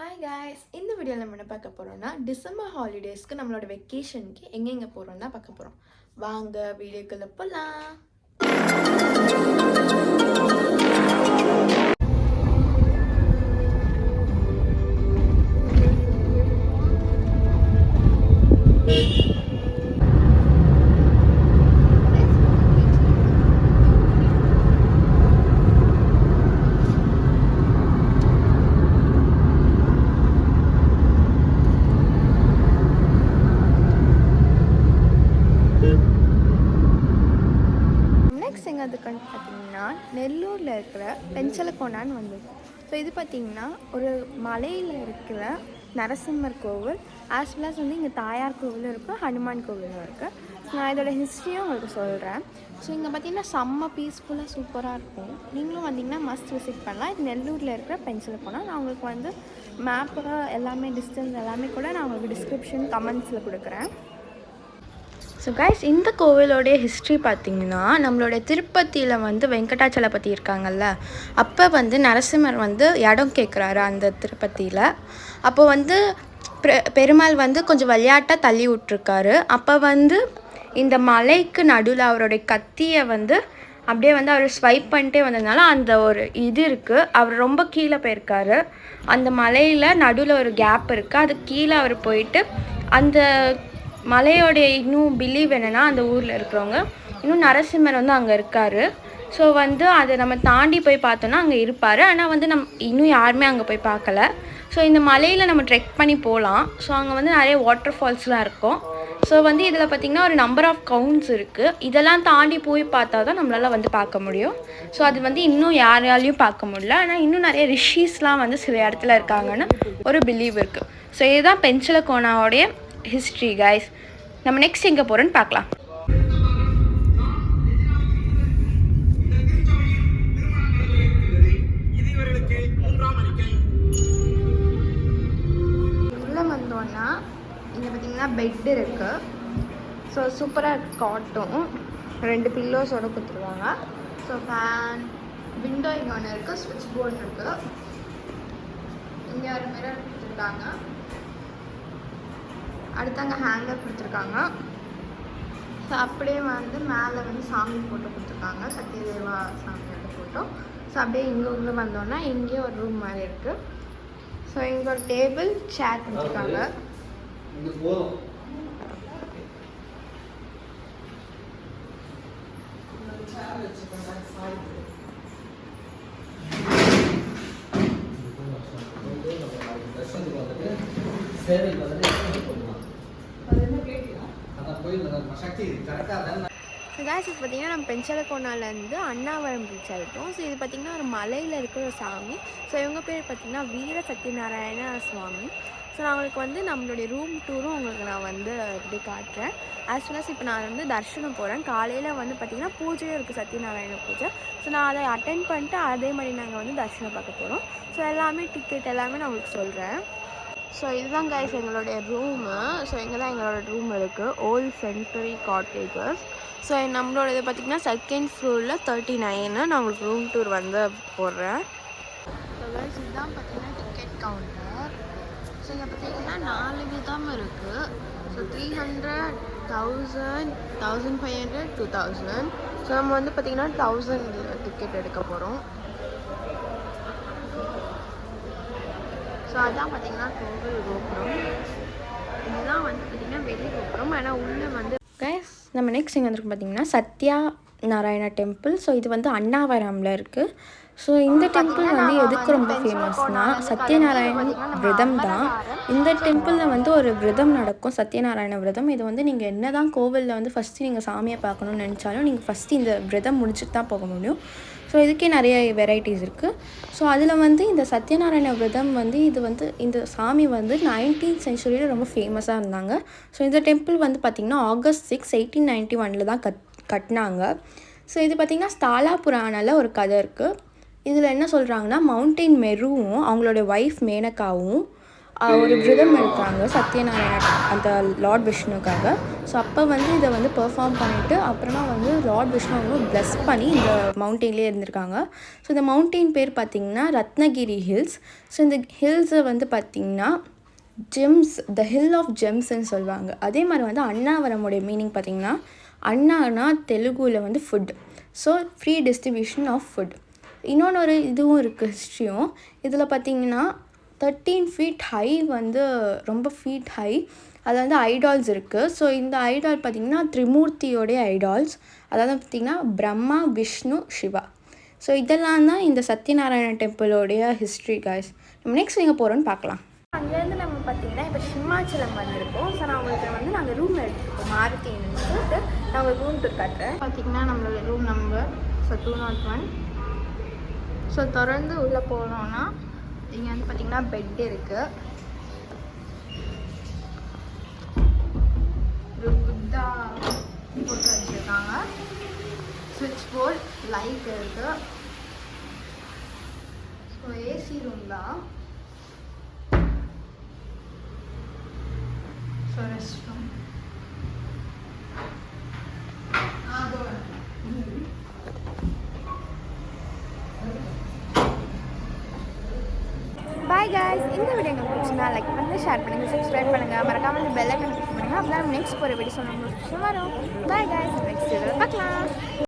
Hi guys, இந்த வீடியோவில் நம்ம என்ன பார்க்க போகிறோம்னா டிசம்பர் ஹாலிடேஸ்க்கு நம்மளோட வெக்கேஷனுக்கு எங்கெங்கே போகிறோம் தான் பார்க்க போகிறோம். வாங்க வீடியோக்குள்ளே போகலாம். அதுக்கு பார்த்தீங்கன்னா நெல்லூரில் இருக்கிற பெஞ்சலக்கோனான்னு வந்திருக்கும். ஸோ இது பார்த்திங்கன்னா ஒரு மலையில் இருக்கிற நரசிம்மர் கோவில், ஆஸ் வெல் அஸ் இங்கே தாயார் கோவிலும் இருக்குது, ஹனுமான் கோவிலும் இருக்குது. ஸோ நான் இதோட ஹிஸ்ட்ரியும் உங்களுக்கு சொல்கிறேன். ஸோ இங்கே பார்த்திங்கன்னா செம்ம பீஸ்ஃபுல்லாக சூப்பராக இருக்கும். நீங்களும் வந்தீங்கன்னா மஸ்ட் விசிட் பண்ணலாம். இது நெல்லூரில் இருக்கிற பெஞ்சலக்கோனா. நான் உங்களுக்கு மேப்பில் எல்லாமே டிஸ்டன்ஸ் எல்லாமே கூட நான் உங்களுக்கு டிஸ்கிரிப்ஷன் கமெண்ட்ஸில் கொடுக்குறேன். ஸோ கைஸ், இந்த கோவிலோடைய ஹிஸ்ட்ரி பார்த்திங்கன்னா நம்மளோட திருப்பதியில் வெங்கடாச்சலபதி இருக்காங்கல்ல, அப்போ நரசிம்மர் இடம் கேட்குறாரு அந்த திருப்பதியில். அப்போ பெருமாள் கொஞ்சம் விளையாட்டாக தள்ளி விட்ருக்காரு. அப்போ இந்த மலைக்கு நடுவில் அவருடைய கத்தியை அப்படியே அவர் ஸ்வைப் பண்ணிட்டே வந்ததுனால அந்த ஒரு இது இருக்குது. அவர் ரொம்ப கீழே போயிருக்காரு. அந்த மலையில் நடுவில் ஒரு கேப் இருக்குது. அது கீழே அவர் போயிட்டு அந்த மலையோடைய இன்னும் பிலீவ் என்னென்னா அந்த ஊரில் இருக்கிறவங்க இன்னும் நரசிம்மர் அங்கே இருக்கார். ஸோ அதை நம்ம தாண்டி போய் பார்த்தோன்னா அங்கே இருப்பார். ஆனால் நம்ம இன்னும் யாருமே அங்கே போய் பார்க்கல. ஸோ இந்த மலையில் நம்ம ட்ரெக் பண்ணி போகலாம். ஸோ அங்கே நிறைய வாட்டர் ஃபால்ஸ்லாம் இருக்கும். ஸோ இதில் பார்த்திங்கன்னா ஒரு நம்பர் ஆஃப் கவுண்ட்ஸ் இருக்குது. இதெல்லாம் தாண்டி போய் பார்த்தா தான் நம்மளால் பார்க்க முடியும். ஸோ அது இன்னும் யாராலையும் பார்க்க முடியல. ஆனால் இன்னும் நிறைய ரிஷிஸ்லாம் சில இடத்துல இருக்காங்கன்னு ஒரு பிலீவ் இருக்குது. ஸோ இதுதான் பெஞ்சலக்கோனாவோடைய ஹிஸ்ட்ரி கைஸ். நம்ம நெக்ஸ்ட் எங்கே போகிறோன்னு பார்க்கலாம். உள்ளே வந்தோன்னா இங்கே பார்த்தீங்கன்னா பெட் இருக்குது. ஸோ சூப்பராக இருக்குது. காட்டும் 2 பில்லோஸோடு கொடுத்துருவாங்க. ஸோ ஃபேன், விண்டோ இங்கே ஒன்று இருக்குது, ஸ்விட்ச் போர்டு இருக்குது. இங்கே ஒரு மிரர் கொடுத்துருக்காங்க. அடுத்து அங்கே ஹேங்கர் கொடுத்துருக்காங்க. ஸோ அப்படியே மேலே சாமி ஃபோட்டோ கொடுத்துருக்காங்க, சத்யதேவா சாமியோட ஃபோட்டோ. ஸோ அப்படியே இங்கே உள்ளே வந்தோன்னா இங்கேயே ஒரு ரூம் மாதிரி இருக்குது. ஸோ இங்கே ஒரு டேபிள், சேர் கொடுத்துருக்காங்க. காய்ஸ், இது பார்த்திங்கன்னா நம்ம பெஞ்சலக்கோனாலேருந்து அண்ணாவரம் ரீச் ஆகிட்டோம். ஸோ இது பார்த்திங்கன்னா ஒரு மலையில் இருக்கிற ஒரு சாமி. ஸோ இவங்க பேர் பார்த்திங்கன்னா வீர சத்யநாராயண சுவாமி. ஸோ நான் உங்களுக்கு நம்மளுடைய ரூம் டூரும் உங்களுக்கு நான் எப்படி காட்டுறேன். ஆஸ் வெல் அஸ் இப்போ நான் தர்ஷனம் போகிறேன். காலையில் பார்த்திங்கன்னா பூஜையும் இருக்குது, சத்யநாராயண பூஜை. ஸோ நான் அதை அட்டென்ட் பண்ணிட்டு அதே மாதிரி நாங்கள் தர்ஷனம் பார்க்க போகிறோம். ஸோ எல்லாமே டிக்கெட் எல்லாமே நான் உங்களுக்கு சொல்கிறேன். ஸோ இதுதான் கைஸ் எங்களுடைய ரூமு. ஸோ இங்கே தான் எங்களோட ரூம் இருக்குது, ஓல்ட் சென்ச்சுரி காட்டேஜஸ். ஸோ நம்மளோட இது பார்த்திங்கன்னா 2nd ஃப்ளோரில் 39. நான் உங்களுக்கு ரூம் டூர் போடுறேன். ஸோ கைஸ், இதுதான் பார்த்திங்கன்னா டிக்கெட் கவுண்டர். ஸோ இங்கே பார்த்திங்கன்னா 4 விதம் இருக்குது. ஸோ 300, 1000, 1500, 2000. ஸோ நம்ம பார்த்திங்கன்னா 1000 டிக்கெட் எடுக்க போகிறோம். ஸோ அதான் பார்த்திங்கன்னா கோவில் கோபுரம். இதுதான் பார்த்திங்கன்னா வெளி கோபுரம். ஆனால் உள்ளே கைஸ் நம்ம நெக்ஸ்ட் இங்கே வந்துருக்கு பார்த்திங்கன்னா சத்யா நாராயணா டெம்பிள். ஸோ இது அண்ணாவரமில் இருக்குது. ஸோ இந்த டெம்பிள் எதுக்கு ரொம்ப ஃபேமஸ்னால் சத்யநாராயணன் விரதம் தான். இந்த டெம்பிளில் ஒரு விரதம் நடக்கும், சத்யநாராயண விரதம். இது நீங்கள் என்ன தான் கோவிலில் ஃபஸ்ட்டு நீங்கள் சாமியை பார்க்கணுன்னு நினச்சாலும் நீங்கள் ஃபஸ்ட்டு இந்த விரதம் முடிச்சுட்டு தான் போக முடியும். ஸோ இதுக்கே நிறைய வெரைட்டிஸ் இருக்குது. ஸோ அதில் இந்த சத்யநாராயண விரதம் இந்த சாமி 19th சென்ச்சுரியில் ரொம்ப ஃபேமஸாக இருந்தாங்க. ஸோ இந்த டெம்பிள் பார்த்திங்கன்னா August 6, 1891 தான் கட்டினாங்க. ஸோ இது பார்த்திங்கன்னா ஸ்தாலா புராணாவில் ஒரு கதை இருக்குது. இதில் என்ன சொல்கிறாங்கன்னா மவுண்டெயின் மெருவும் அவங்களுடைய ஒய்ஃப் மேனகாவும் ஒரு விரதம் எடுத்தாங்க சத்யநாராயண அந்த லார்ட் விஷ்ணுக்காக. ஸோ அப்போ வந்து இதை வந்து பெர்ஃபார்ம் பண்ணிவிட்டு அப்புறமா வந்து லார்ட் விஷ்ணு அவங்க ப்ளஸ் பண்ணி இந்த மவுண்டெயின்லேயே இருந்திருக்காங்க. ஸோ இந்த மவுண்டெயின் பேர் பார்த்திங்கன்னா ரத்னகிரி ஹில்ஸ். ஸோ இந்த ஹில்ஸை வந்து பார்த்திங்கன்னா ஜெம்ஸ், த ஹில் ஆஃப் ஜெம்ஸ்ன்னு சொல்லுவாங்க. அதே மாதிரி வந்து அண்ணாவரமுடைய மீனிங் பார்த்திங்கன்னா, அண்ணானா தெலுங்குல வந்து food. So free distribution of food. இன்னொன்று ஒரு இதுவும் இருக்குது ஹிஸ்ட்ரியும். இதில் பார்த்திங்கன்னா 13 ஃபீட் ஹை வந்து ரொம்ப ஃபீட் ஹை அதில் வந்து ஐடால்ஸ் இருக்குது. ஸோ இந்த ஐடால் பார்த்திங்கன்னா த்ரிமூர்த்தியோடைய ஐடால்ஸ், அதாவது பார்த்திங்கன்னா பிரம்மா, விஷ்ணு, சிவா. ஸோ இதெல்லாம் தான் இந்த சத்யநாராயண டெம்பிளோடைய ஹிஸ்ட்ரி காய்ஸ். நம்ம நெக்ஸ்ட் எங்கே போகிறோன்னு பார்க்கலாம். அங்கேருந்து நம்ம பார்த்திங்கன்னா இப்போ சிம்மாச்சலம் வந்திருக்கோம். ஸோ நான் உங்களுக்கு வந்து நாங்கள் ரூம் எடுத்துருக்கோம் மாருதின்னு சொல்லிட்டு நான் உங்களுக்கு ரூம் டூர் காட்டுறேன். பார்த்திங்கன்னா நம்மளோட ரூம் நம்பர் ஸோ 201. ஸோ தொடர்ந்து உள்ளே போனோன்னா இங்கே வந்து பார்த்திங்கன்னா பெட் இருக்குது, ஒரு புத்தா போட்டு வச்சுருக்காங்க, ஸ்விட்ச் போர்ட், லைட் இருக்குது. ஸோ ஏசி ரூம் தான். So rest room. Bye guys, இந்த வீடியோ உங்களுக்கு பிடிச்சினா லைக் பண்ணுங்கள், ஷேர் பண்ணுங்கள், சப்ஸ்கிரைப் பண்ணுங்கள், மறக்காமல் இந்த பெல் ஐக்கன் கிளிக் பண்ணுங்கள். அப்போ தான் நெக்ஸ்ட் ஒரு வீடியோ சொன்ன நோட்டிஃபிகேஷன் வரும். பாய் காய்ஸ், நெக்ஸ்ட் வீடியோவில் பார்க்கலாம்.